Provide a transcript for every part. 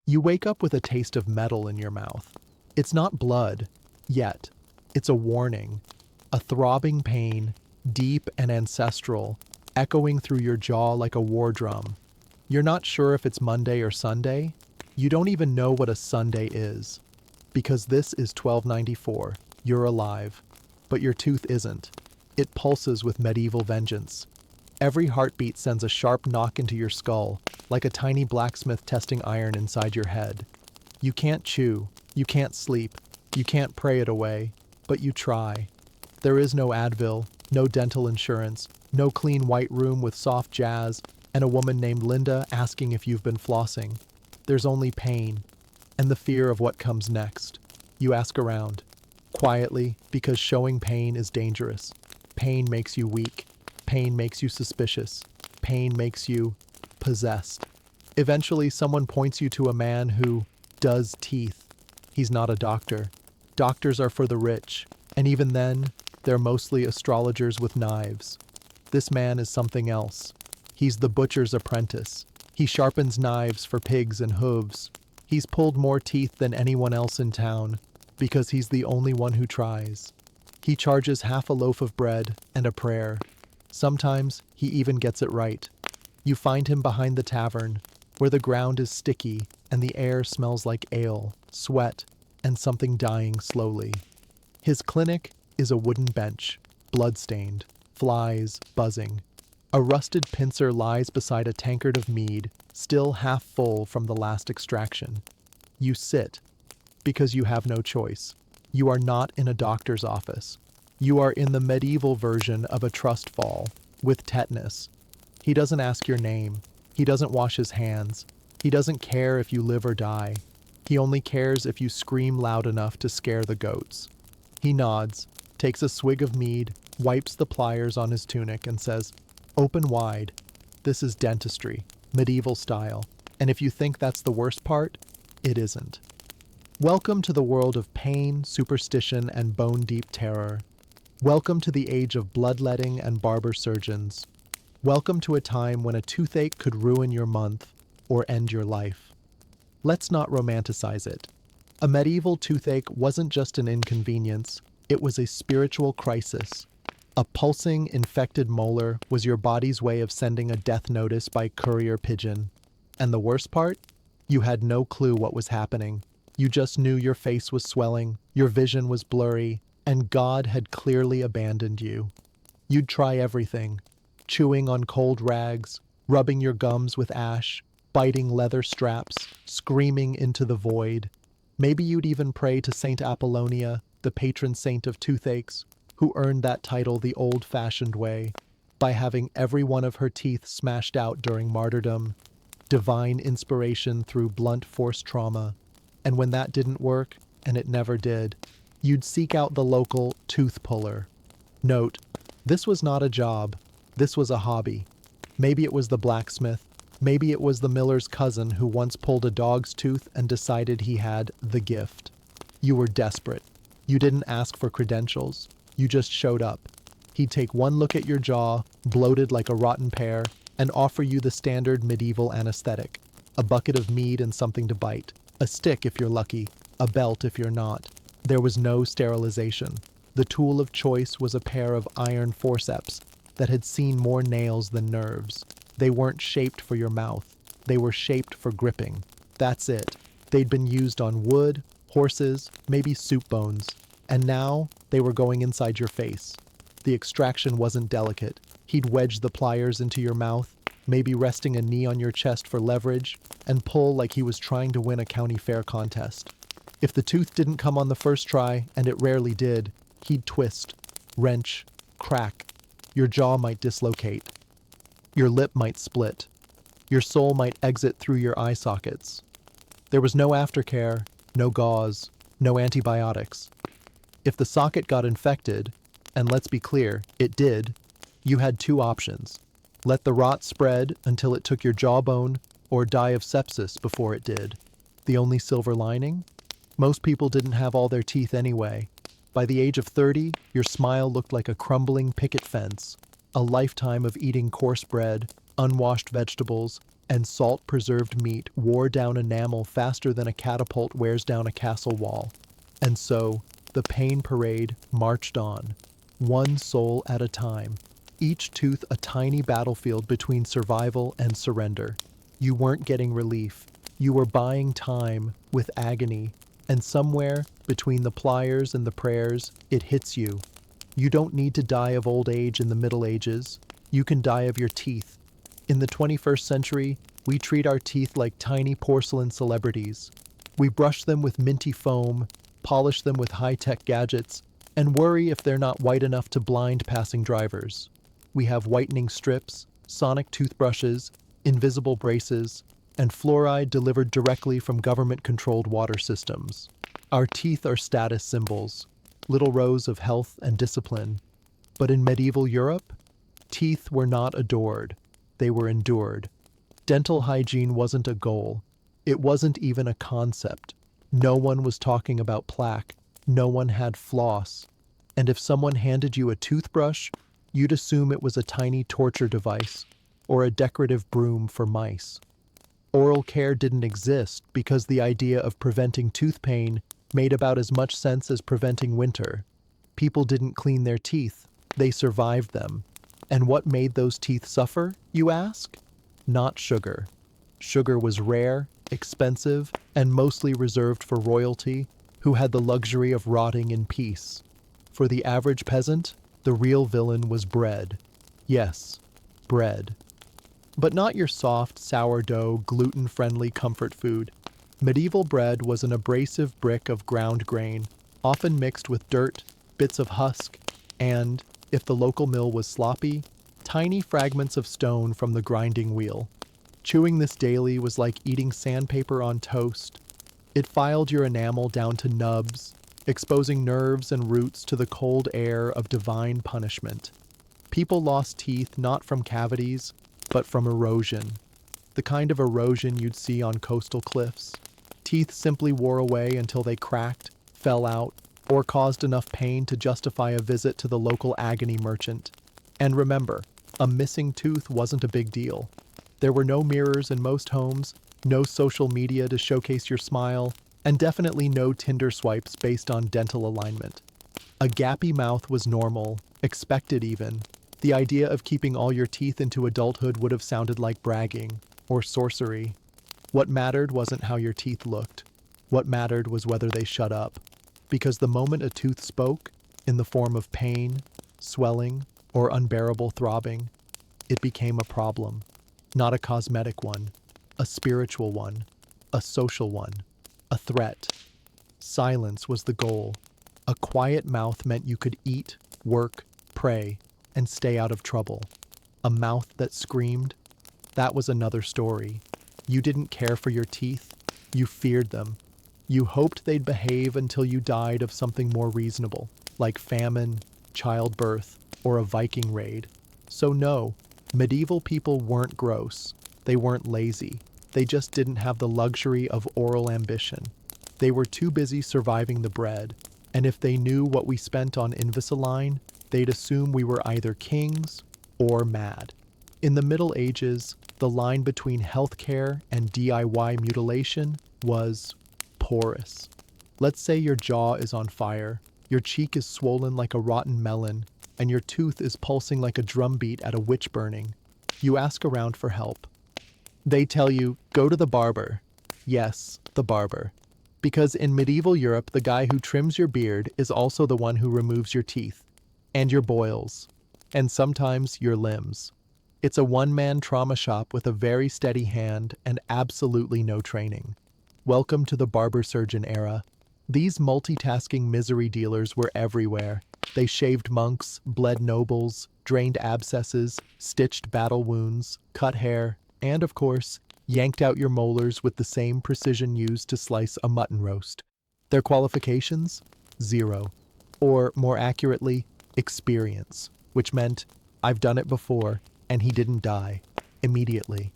You wake up with a taste of metal in your mouth. It's not blood, yet. It's a warning. A throbbing pain, deep and ancestral, echoing through your jaw like a war drum. You're not sure if it's Monday or Sunday. You don't even know what a Sunday is. Because this is 1294. You're alive. But your tooth isn't. It pulses with medieval vengeance. Every heartbeat sends a sharp knock into your skull, like a tiny blacksmith testing iron inside your head. You can't chew, you can't sleep, you can't pray it away, but you try. There is no Advil, no dental insurance, no clean white room with soft jazz, and a woman named Linda asking if you've been flossing. There's only pain, and the fear of what comes next. You ask around, quietly, because showing pain is dangerous. Pain makes you weak. Pain makes you suspicious. Pain makes you possessed. Eventually, someone points you to a man who does teeth. He's not a doctor. Doctors are for the rich, and even then, they're mostly astrologers with knives. This man is something else. He's the butcher's apprentice. He sharpens knives for pigs and hooves. He's pulled more teeth than anyone else in town, because he's the only one who tries. He charges half a loaf of bread and a prayer. Sometimes he even gets it right. You find him behind the tavern, where the ground is sticky and the air smells like ale, sweat, and something dying slowly. His clinic is a wooden bench, blood-stained, flies buzzing. A rusted pincer lies beside a tankard of mead, still half full from the last extraction. You sit, because you have no choice. You are not in a doctor's office. You are in the medieval version of a trust fall, with tetanus. He doesn't ask your name. He doesn't wash his hands. He doesn't care if you live or die. He only cares if you scream loud enough to scare the goats. He nods, takes a swig of mead, wipes the pliers on his tunic, and says, "Open wide. This is dentistry, medieval style. And if you think that's the worst part, it isn't." Welcome to the world of pain, superstition, and bone-deep terror. Welcome to the age of bloodletting and barber surgeons. Welcome to a time when a toothache could ruin your month or end your life. Let's not romanticize it. A medieval toothache wasn't just an inconvenience, it was a spiritual crisis. A pulsing, infected molar was your body's way of sending a death notice by courier pigeon. And the worst part? You had no clue what was happening. You just knew your face was swelling, your vision was blurry, and God had clearly abandoned you. You'd try everything. Chewing on cold rags, rubbing your gums with ash, biting leather straps, screaming into the void. Maybe you'd even pray to Saint Apollonia, the patron saint of toothaches, who earned that title the old-fashioned way, by having every one of her teeth smashed out during martyrdom, divine inspiration through blunt force trauma. And when that didn't work, and it never did, you'd seek out the local tooth puller. Note, this was not a job. This was a hobby. Maybe it was the blacksmith. Maybe it was the miller's cousin who once pulled a dog's tooth and decided he had the gift. You were desperate. You didn't ask for credentials. You just showed up. He'd take one look at your jaw, bloated like a rotten pear, and offer you the standard medieval anesthetic. A bucket of mead and something to bite. A stick if you're lucky. A belt if you're not. There was no sterilization. The tool of choice was a pair of iron forceps that had seen more nails than nerves. They weren't shaped for your mouth. They were shaped for gripping. That's it. They'd been used on wood, horses, maybe soup bones. And now, they were going inside your face. The extraction wasn't delicate. He'd wedge the pliers into your mouth, maybe resting a knee on your chest for leverage, and pull like he was trying to win a county fair contest. If the tooth didn't come on the first try, and it rarely did, he'd twist, wrench, crack. Your jaw might dislocate. Your lip might split. Your soul might exit through your eye sockets. There was no aftercare, no gauze, no antibiotics. If the socket got infected, and let's be clear, it did, you had two options. Let the rot spread until it took your jawbone, or die of sepsis before it did. The only silver lining? Most people didn't have all their teeth anyway. By the age of 30, your smile looked like a crumbling picket fence, a lifetime of eating coarse bread, unwashed vegetables, and salt-preserved meat wore down enamel faster than a catapult wears down a castle wall. And so, the pain parade marched on, one soul at a time, each tooth a tiny battlefield between survival and surrender. You weren't getting relief. You were buying time with agony, and somewhere between the pliers and the prayers, it hits you. You don't need to die of old age in the Middle Ages. You can die of your teeth. In the 21st century, we treat our teeth like tiny porcelain celebrities. We brush them with minty foam, polish them with high-tech gadgets, and worry if they're not white enough to blind passing drivers. We have whitening strips, sonic toothbrushes, invisible braces, and fluoride delivered directly from government-controlled water systems. Our teeth are status symbols, little rows of health and discipline. But in medieval Europe, teeth were not adored. They were endured. Dental hygiene wasn't a goal. It wasn't even a concept. No one was talking about plaque. No one had floss. And if someone handed you a toothbrush, you'd assume it was a tiny torture device or a decorative broom for mice. Oral care didn't exist because the idea of preventing tooth pain made about as much sense as preventing winter. People didn't clean their teeth. They survived them. And what made those teeth suffer, you ask? Not sugar. Sugar was rare, expensive, and mostly reserved for royalty, who had the luxury of rotting in peace. For the average peasant, the real villain was bread. Yes, bread. But not your soft, sourdough, gluten-friendly comfort food. Medieval bread was an abrasive brick of ground grain, often mixed with dirt, bits of husk, and, if the local mill was sloppy, tiny fragments of stone from the grinding wheel. Chewing this daily was like eating sandpaper on toast. It filed your enamel down to nubs, exposing nerves and roots to the cold air of divine punishment. People lost teeth not from cavities, but from erosion. The kind of erosion you'd see on coastal cliffs. Teeth simply wore away until they cracked, fell out, or caused enough pain to justify a visit to the local agony merchant. And remember, a missing tooth wasn't a big deal. There were no mirrors in most homes, no social media to showcase your smile, and definitely no Tinder swipes based on dental alignment. A gappy mouth was normal, expected even. The idea of keeping all your teeth into adulthood would have sounded like bragging, or sorcery. What mattered wasn't how your teeth looked. What mattered was whether they shut up. Because the moment a tooth spoke, in the form of pain, swelling, or unbearable throbbing, it became a problem. Not a cosmetic one, a spiritual one, a social one, a threat. Silence was the goal. A quiet mouth meant you could eat, work, pray, and stay out of trouble. A mouth that screamed? That was another story. You didn't care for your teeth. You feared them. You hoped they'd behave until you died of something more reasonable, like famine, childbirth, or a Viking raid. So no, medieval people weren't gross. They weren't lazy. They just didn't have the luxury of oral ambition. They were too busy surviving the bread, and if they knew what we spent on Invisalign, they'd assume we were either kings or mad. In the Middle Ages, the line between healthcare and DIY mutilation was porous. Let's say your jaw is on fire, your cheek is swollen like a rotten melon, and your tooth is pulsing like a drumbeat at a witch burning. You ask around for help. They tell you, go to the barber. Yes, the barber. Because in medieval Europe, the guy who trims your beard is also the one who removes your teeth, and your boils, and sometimes your limbs. It's a one-man trauma shop with a very steady hand and absolutely no training. Welcome to the barber-surgeon era. These multitasking misery dealers were everywhere. They shaved monks, bled nobles, drained abscesses, stitched battle wounds, cut hair, and, of course, yanked out your molars with the same precision used to slice a mutton roast. Their qualifications? Zero. Or, more accurately, experience, which meant, I've done it before, and he didn't die. Immediately.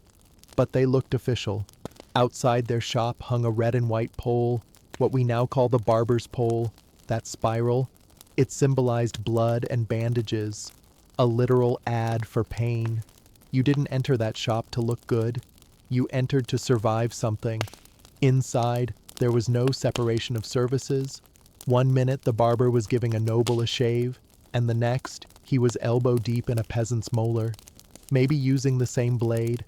But they looked official. Outside their shop hung a red and white pole, what we now call the barber's pole, that spiral. It symbolized blood and bandages, a literal ad for pain. You didn't enter that shop to look good. You entered to survive something. Inside, there was no separation of services. One minute the barber was giving a noble a shave, and the next, he was elbow deep in a peasant's molar, maybe using the same blade.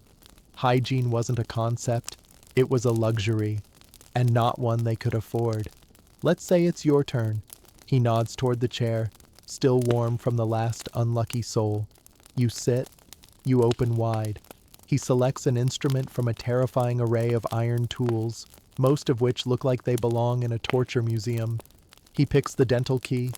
Hygiene wasn't a concept, it was a luxury, and not one they could afford. Let's say it's your turn. He nods toward the chair, still warm from the last unlucky soul. You sit, you open wide. He selects an instrument from a terrifying array of iron tools, most of which look like they belong in a torture museum. He picks the dental key,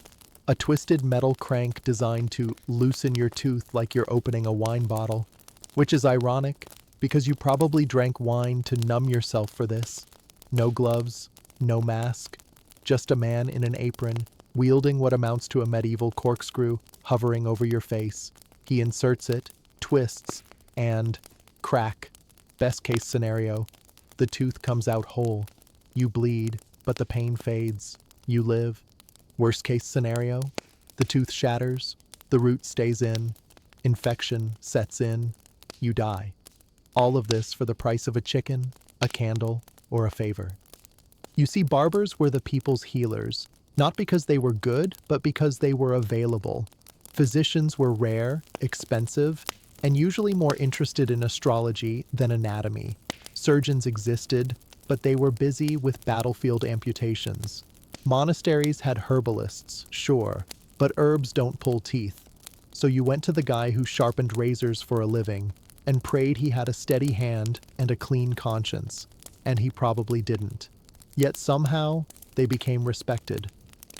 a twisted metal crank designed to loosen your tooth like you're opening a wine bottle, which is ironic because you probably drank wine to numb yourself for this. No gloves, no mask, just a man in an apron, wielding what amounts to a medieval corkscrew, hovering over your face. He inserts it, twists, and crack. Best case scenario, the tooth comes out whole. You bleed, but the pain fades. You live. Worst case scenario, the tooth shatters, the root stays in, infection sets in, you die. All of this for the price of a chicken, a candle, or a favor. You see, barbers were the people's healers, not because they were good, but because they were available. Physicians were rare, expensive, and usually more interested in astrology than anatomy. Surgeons existed, but they were busy with battlefield amputations. Monasteries had herbalists, sure, but herbs don't pull teeth. So you went to the guy who sharpened razors for a living and prayed he had a steady hand and a clean conscience, and he probably didn't. Yet somehow, they became respected.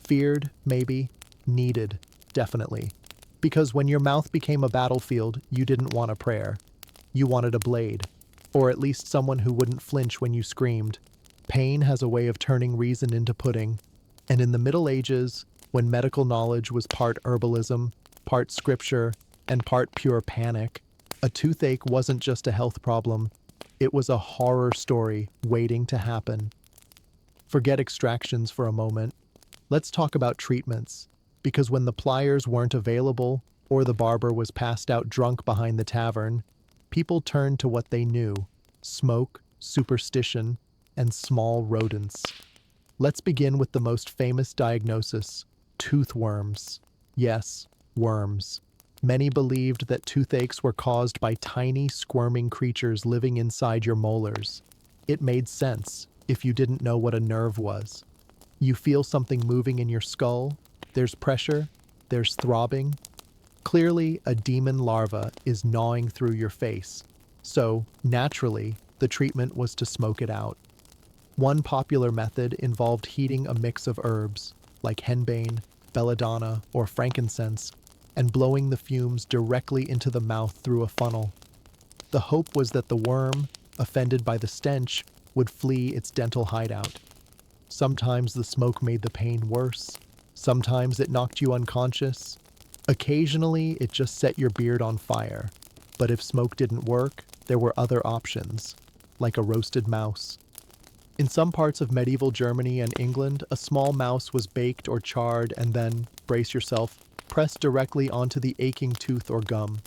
Feared, maybe. Needed, definitely. Because when your mouth became a battlefield, you didn't want a prayer. You wanted a blade. Or at least someone who wouldn't flinch when you screamed. Pain has a way of turning reason into pudding. And in the Middle Ages, when medical knowledge was part herbalism, part scripture, and part pure panic, a toothache wasn't just a health problem. It was a horror story waiting to happen. Forget extractions for a moment. Let's talk about treatments. Because when the pliers weren't available, or the barber was passed out drunk behind the tavern, people turned to what they knew: smoke, superstition, and small rodents. Let's begin with the most famous diagnosis: tooth worms. Yes, worms. Many believed that toothaches were caused by tiny, squirming creatures living inside your molars. It made sense if you didn't know what a nerve was. You feel something moving in your skull, there's pressure, there's throbbing. Clearly, a demon larva is gnawing through your face. So, naturally, the treatment was to smoke it out. One popular method involved heating a mix of herbs, like henbane, belladonna, or frankincense, and blowing the fumes directly into the mouth through a funnel. The hope was that the worm, offended by the stench, would flee its dental hideout. Sometimes the smoke made the pain worse. Sometimes it knocked you unconscious. Occasionally, it just set your beard on fire. But if smoke didn't work, there were other options, like a roasted mouse. In some parts of medieval Germany and England, a small mouse was baked or charred and then, brace yourself, pressed directly onto the aching tooth or gum.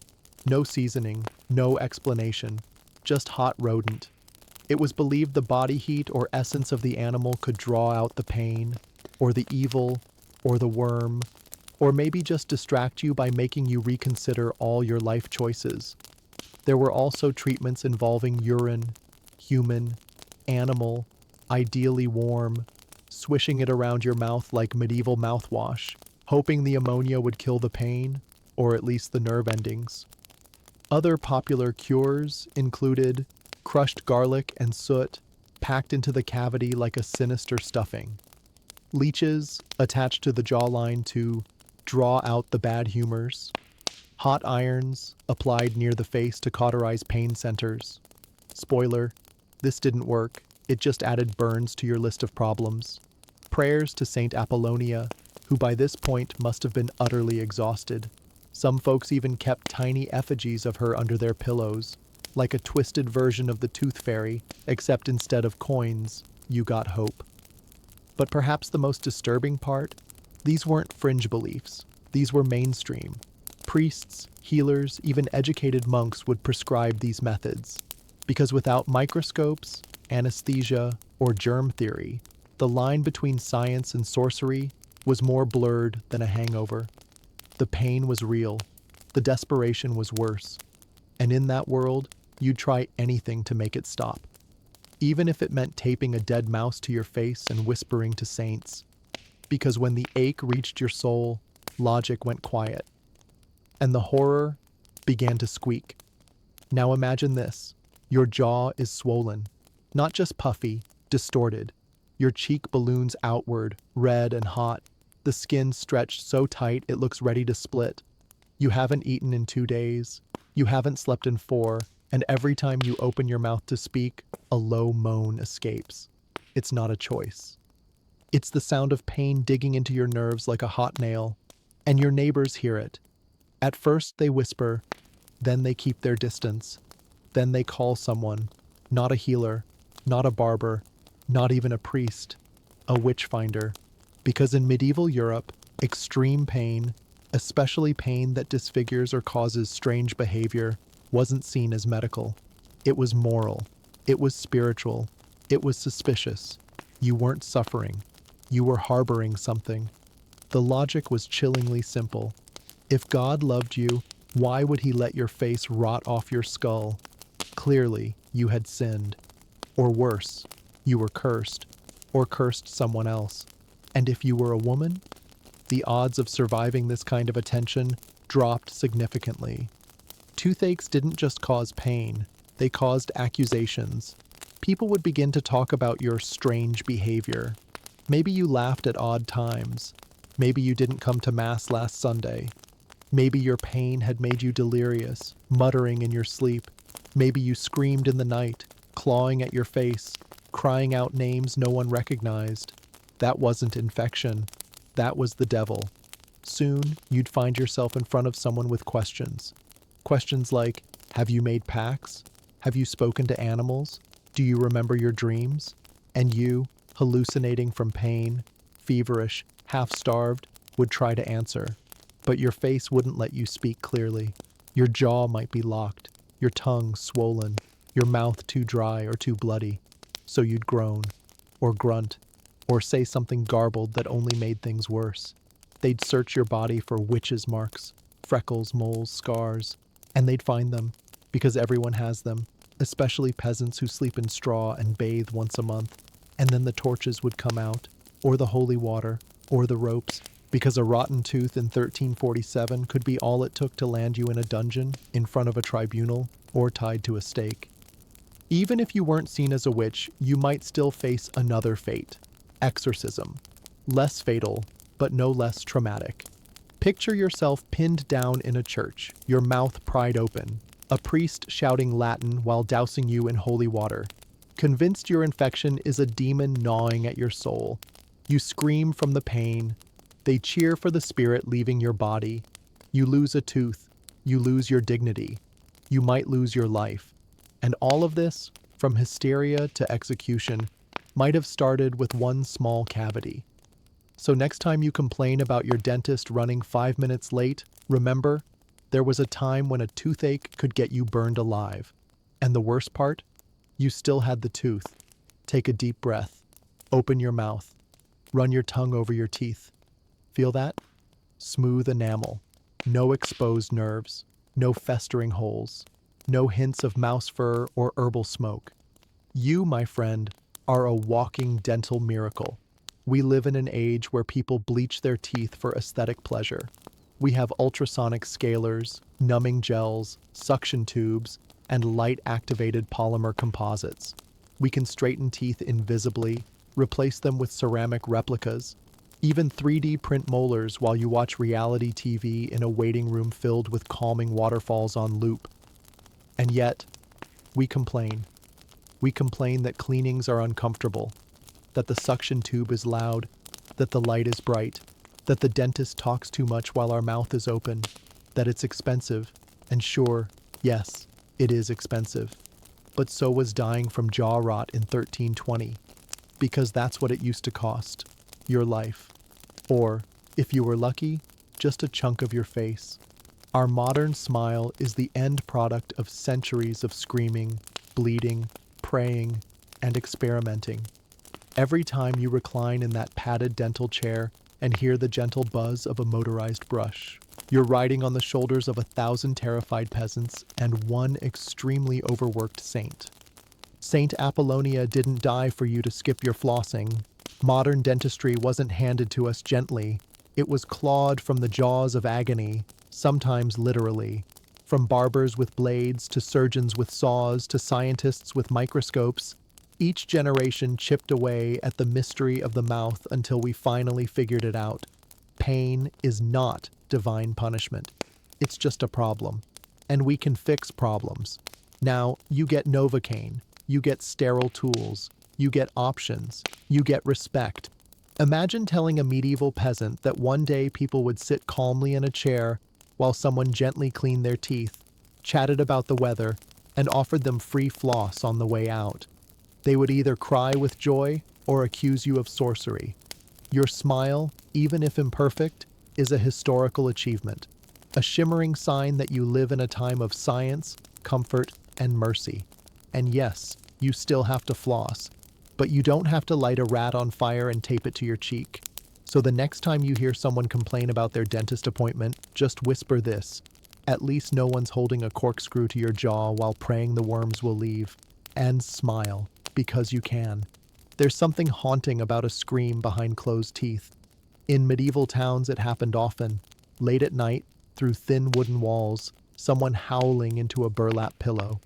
No seasoning, no explanation, just hot rodent. It was believed the body heat or essence of the animal could draw out the pain, or the evil, or the worm, or maybe just distract you by making you reconsider all your life choices. There were also treatments involving urine, human, animal, ideally warm, swishing it around your mouth like medieval mouthwash, hoping the ammonia would kill the pain, or at least the nerve endings. Other popular cures included crushed garlic and soot packed into the cavity like a sinister stuffing, leeches attached to the jawline to draw out the bad humors, hot irons applied near the face to cauterize pain centers. Spoiler, this didn't work. It just added burns to your list of problems. Prayers to Saint Apollonia, who by this point must have been utterly exhausted. Some folks even kept tiny effigies of her under their pillows, like a twisted version of the Tooth Fairy, except instead of coins, you got hope. But perhaps the most disturbing part? These weren't fringe beliefs. These were mainstream. Priests, healers, even educated monks would prescribe these methods. Because without microscopes, anesthesia, or germ theory, the line between science and sorcery was more blurred than a hangover. The pain was real, the desperation was worse, and in that world, you'd try anything to make it stop. Even if it meant taping a dead mouse to your face and whispering to saints. Because when the ache reached your soul, logic went quiet, and the horror began to squeak. Now imagine this. Your jaw is swollen, not just puffy, distorted. Your cheek balloons outward, red and hot. The skin stretched so tight it looks ready to split. You haven't eaten in 2 days. You haven't slept in 4, and every time you open your mouth to speak, a low moan escapes. It's not a choice. It's the sound of pain digging into your nerves like a hot nail, and your neighbors hear it. At first they whisper, then they keep their distance. Then they call someone, not a healer, not a barber, not even a priest, a witch finder. Because in medieval Europe, extreme pain, especially pain that disfigures or causes strange behavior, wasn't seen as medical. It was moral. It was spiritual. It was suspicious. You weren't suffering. You were harboring something. The logic was chillingly simple. If God loved you, why would he let your face rot off your skull? Clearly, you had sinned. Or worse, you were cursed. Or cursed someone else. And if you were a woman, the odds of surviving this kind of attention dropped significantly. Toothaches didn't just cause pain, they caused accusations. People would begin to talk about your strange behavior. Maybe you laughed at odd times. Maybe you didn't come to Mass last Sunday. Maybe your pain had made you delirious, muttering in your sleep. Maybe you screamed in the night, clawing at your face, crying out names no one recognized. That wasn't infection. That was the devil. Soon, you'd find yourself in front of someone with questions. Questions like, have you made pacts? Have you spoken to animals? Do you remember your dreams? And you, hallucinating from pain, feverish, half-starved, would try to answer. But your face wouldn't let you speak clearly. Your jaw might be locked, your tongue swollen, your mouth too dry or too bloody. So you'd groan, or grunt, or say something garbled that only made things worse. They'd search your body for witches' marks, freckles, moles, scars, and they'd find them, because everyone has them, especially peasants who sleep in straw and bathe once a month. And then the torches would come out, or the holy water, or the ropes, because a rotten tooth in 1347 could be all it took to land you in a dungeon, in front of a tribunal, or tied to a stake. Even if you weren't seen as a witch, you might still face another fate. Exorcism. Less fatal, but no less traumatic. Picture yourself pinned down in a church, your mouth pried open, a priest shouting Latin while dousing you in holy water. Convinced your infection is a demon gnawing at your soul. You scream from the pain. They cheer for the spirit leaving your body. You lose a tooth. You lose your dignity. You might lose your life. And all of this, from hysteria to execution, might have started with one small cavity. So next time you complain about your dentist running 5 minutes late, remember, there was a time when a toothache could get you burned alive. And the worst part? You still had the tooth. Take a deep breath. Open your mouth. Run your tongue over your teeth. Feel that? Smooth enamel. No exposed nerves. No festering holes. No hints of mouse fur or herbal smoke. You, my friend, are a walking dental miracle. We live in an age where people bleach their teeth for aesthetic pleasure. We have ultrasonic scalers, numbing gels, suction tubes, and light-activated polymer composites. We can straighten teeth invisibly, replace them with ceramic replicas, even 3D print molars while you watch reality TV in a waiting room filled with calming waterfalls on loop. And yet, we complain. We complain that cleanings are uncomfortable, that the suction tube is loud, that the light is bright, that the dentist talks too much while our mouth is open, that it's expensive, and sure, yes, it is expensive. But so was dying from jaw rot in 1320, because that's what it used to cost, your life. Or, if you were lucky, just a chunk of your face. Our modern smile is the end product of centuries of screaming, bleeding, praying, and experimenting. Every time you recline in that padded dental chair and hear the gentle buzz of a motorized brush, you're riding on the shoulders of 1,000 terrified peasants and one extremely overworked saint. Saint Apollonia didn't die for you to skip your flossing. Modern dentistry wasn't handed to us gently. It was clawed from the jaws of agony, sometimes literally. From barbers with blades, to surgeons with saws, to scientists with microscopes, each generation chipped away at the mystery of the mouth until we finally figured it out. Pain is not divine punishment. It's just a problem. And we can fix problems. Now, you get Novocaine. You get sterile tools. You get options. You get respect. Imagine telling a medieval peasant that one day people would sit calmly in a chair while someone gently cleaned their teeth, chatted about the weather, and offered them free floss on the way out. They would either cry with joy or accuse you of sorcery. Your smile, even if imperfect, is a historical achievement, a shimmering sign that you live in a time of science, comfort, and mercy. And yes, you still have to floss, but you don't have to light a rat on fire and tape it to your cheek. So the next time you hear someone complain about their dentist appointment, just whisper this: "At least no one's holding a corkscrew to your jaw while praying the worms will leave." And smile, because you can. There's something haunting about a scream behind closed teeth. In medieval towns, it happened often. Late at night, through thin wooden walls, someone howling into a burlap pillow.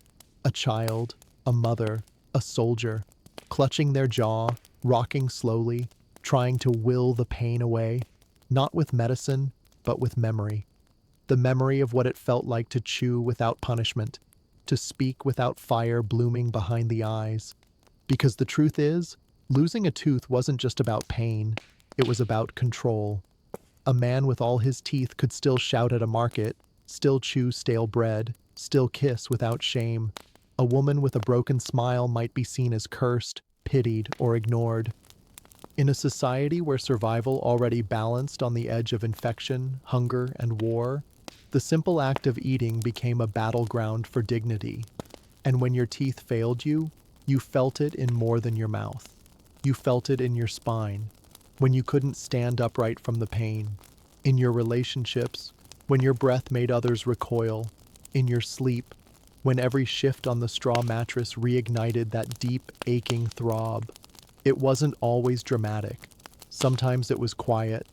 A child, a mother, a soldier, clutching their jaw, rocking slowly, trying to will the pain away, not with medicine, but with memory. The memory of what it felt like to chew without punishment, to speak without fire blooming behind the eyes. Because the truth is, losing a tooth wasn't just about pain, it was about control. A man with all his teeth could still shout at a market, still chew stale bread, still kiss without shame. A woman with a broken smile might be seen as cursed, pitied, or ignored. In a society where survival already balanced on the edge of infection, hunger, and war, the simple act of eating became a battleground for dignity. And when your teeth failed you, you felt it in more than your mouth. You felt it in your spine, when you couldn't stand upright from the pain. In your relationships, when your breath made others recoil. In your sleep, when every shift on the straw mattress reignited that deep, aching throb. It wasn't always dramatic. Sometimes it was quiet,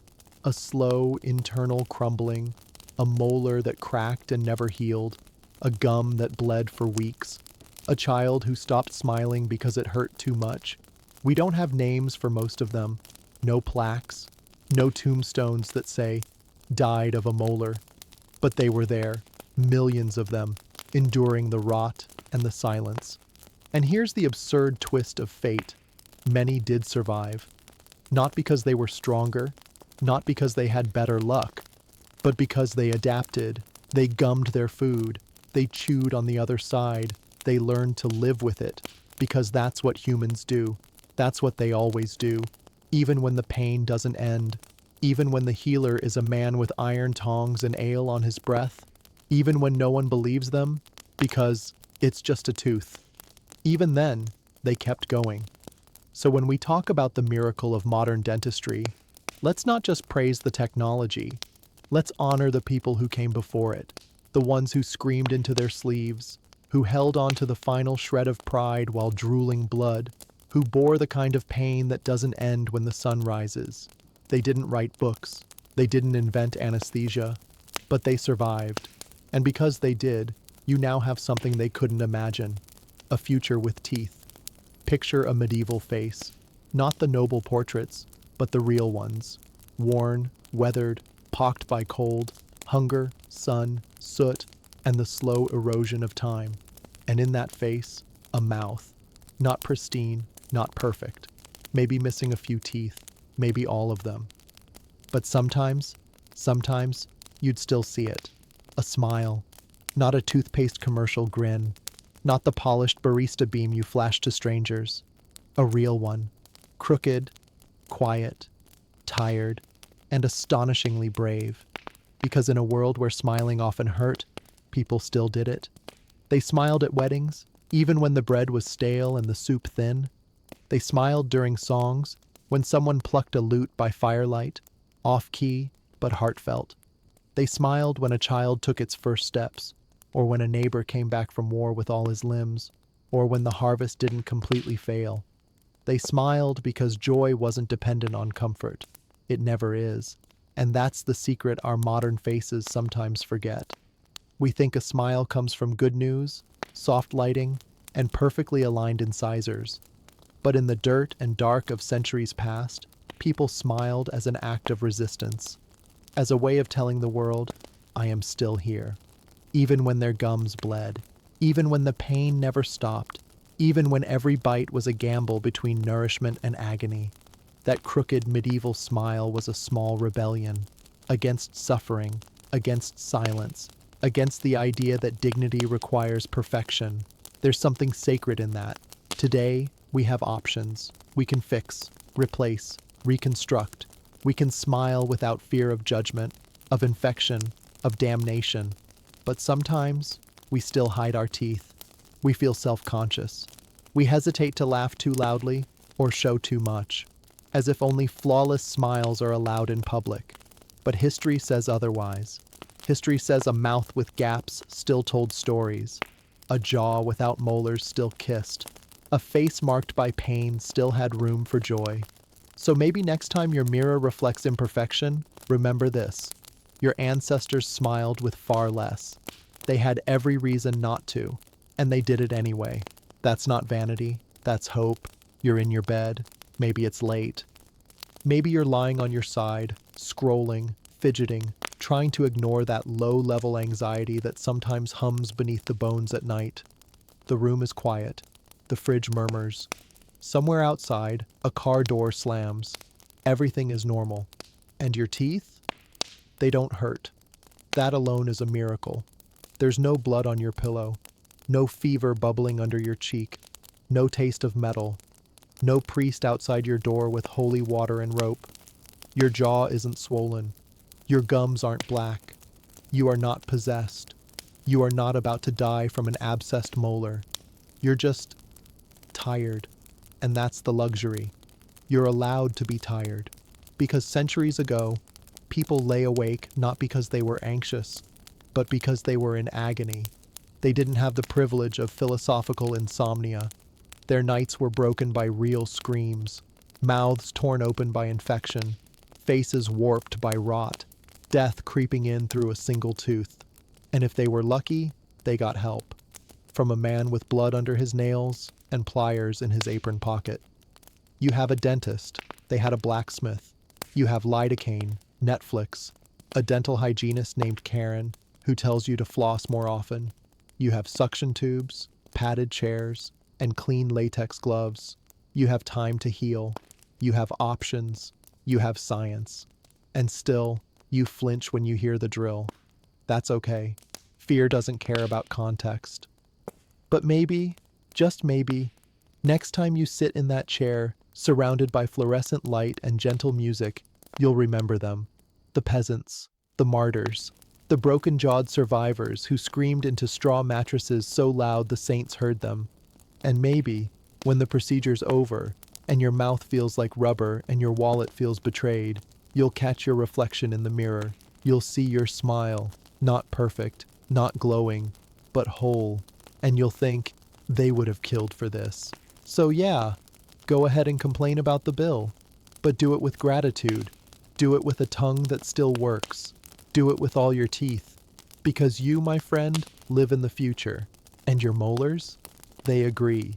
a slow, internal crumbling, a molar that cracked and never healed, a gum that bled for weeks, a child who stopped smiling because it hurt too much. We don't have names for most of them, no plaques, no tombstones that say, "died of a molar." But they were there, millions of them, enduring the rot and the silence. And here's the absurd twist of fate. Many did survive. Not because they were stronger, not because they had better luck, but because they adapted, they gummed their food, they chewed on the other side, they learned to live with it, because that's what humans do. That's what they always do, even when the pain doesn't end, even when the healer is a man with iron tongs and ale on his breath, even when no one believes them, because it's just a tooth. Even then, they kept going. So when we talk about the miracle of modern dentistry, let's not just praise the technology. Let's honor the people who came before it, the ones who screamed into their sleeves, who held on to the final shred of pride while drooling blood, who bore the kind of pain that doesn't end when the sun rises. They didn't write books, they didn't invent anesthesia, but they survived. And because they did, you now have something they couldn't imagine, a future with teeth. Picture a medieval face, not the noble portraits, but the real ones, worn, weathered, pocked by cold, hunger, sun, soot, and the slow erosion of time. And in that face, a mouth, not pristine, not perfect, maybe missing a few teeth, maybe all of them. But sometimes, you'd still see it. A smile, not a toothpaste commercial grin, not the polished barista beam you flash to strangers. A real one, crooked, quiet, tired, and astonishingly brave. Because in a world where smiling often hurt, people still did it. They smiled at weddings, Even when the bread was stale and the soup thin. They smiled during songs, when someone plucked a lute by firelight, off-key but heartfelt. They smiled when a child took its first steps, or when a neighbor came back from war with all his limbs, or when the harvest didn't completely fail. They smiled because joy wasn't dependent on comfort. It never is. And that's the secret our modern faces sometimes forget. We think a smile comes from good news, soft lighting, and perfectly aligned incisors. But in the dirt and dark of centuries past, people smiled as an act of resistance, as a way of telling the world, I am still here. Even when their gums bled, even when the pain never stopped, even when every bite was a gamble between nourishment and agony. That crooked medieval smile was a small rebellion against suffering, against silence, against the idea that dignity requires perfection. There's something sacred in that. Today, we have options. We can fix, replace, reconstruct. We can smile without fear of judgment, of infection, of damnation. But sometimes, we still hide our teeth. We feel self-conscious. We hesitate to laugh too loudly or show too much, as if only flawless smiles are allowed in public. But history says otherwise. History says a mouth with gaps still told stories. A jaw without molars still kissed. A face marked by pain still had room for joy. So maybe next time your mirror reflects imperfection, remember this. Your ancestors smiled with far less. They had every reason not to, and they did it anyway. That's not vanity, that's hope. You're in your bed. Maybe it's late. Maybe you're lying on your side, scrolling, fidgeting, trying to ignore that low-level anxiety that sometimes hums beneath the bones at night. The room is quiet. The fridge murmurs. Somewhere outside, a car door slams. Everything is normal. And your teeth? They don't hurt. That alone is a miracle. There's no blood on your pillow. No fever bubbling under your cheek. No taste of metal. No priest outside your door with holy water and rope. Your jaw isn't swollen. Your gums aren't black. You are not possessed. You are not about to die from an abscessed molar. You're just tired. And that's the luxury. You're allowed to be tired. Because centuries ago, people lay awake not because they were anxious, but because they were in agony. They didn't have the privilege of philosophical insomnia. Their nights were broken by real screams, mouths torn open by infection, faces warped by rot, death creeping in through a single tooth. And if they were lucky, they got help. From a man with blood under his nails and pliers in his apron pocket. You have a dentist. They had a blacksmith. You have lidocaine, Netflix, a dental hygienist named Karen who tells you to floss more often. You have suction tubes, padded chairs, and clean latex gloves. You have time to heal. You have options. You have science. And still, you flinch when you hear the drill. That's okay. Fear doesn't care about context. But maybe, just maybe, next time you sit in that chair, surrounded by fluorescent light and gentle music, you'll remember them. The peasants, the martyrs, the broken-jawed survivors who screamed into straw mattresses so loud the saints heard them. And maybe, when the procedure's over, and your mouth feels like rubber and your wallet feels betrayed, you'll catch your reflection in the mirror. You'll see your smile, not perfect, not glowing, but whole. And you'll think, they would have killed for this. So yeah, go ahead and complain about the bill. But do it with gratitude. Do it with a tongue that still works. Do it with all your teeth. Because you, my friend, live in the future. And your molars? They agree.